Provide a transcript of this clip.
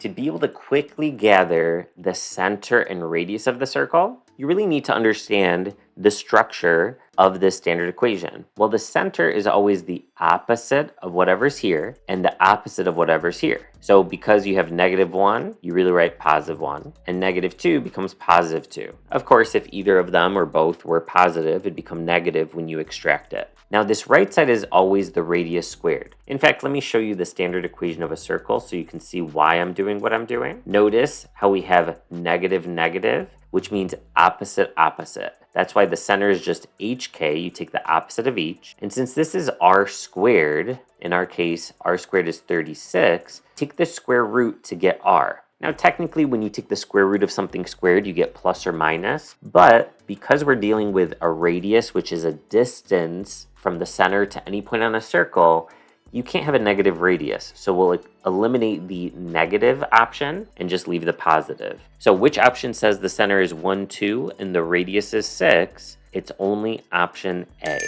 To be able to quickly gather the center and radius of the circle, you really need to understand the structure of this standard equation. Well, the center is always the opposite of whatever's here and the opposite of whatever's here. So because you have -1, you really write +1, and -2 becomes +2. Of course, if either of them or both were positive, it'd become negative when you extract it. Now, this right side is always the radius squared. In fact, let me show you the standard equation of a circle so you can see why I'm doing what I'm doing. Notice how we have negative, which means opposite, opposite. That's why the center is just hk. You take the opposite of each. And since this is r squared, in our case, r squared is 36, take the square root to get r. Now, technically, when you take the square root of something squared, you get plus or minus. But because we're dealing with a radius, which is a distance from the center to any point on a circle, you can't have a negative radius. So we'll eliminate the negative option and just leave the positive. So which option says the center is 1, 2, and the radius is 6? It's only option A.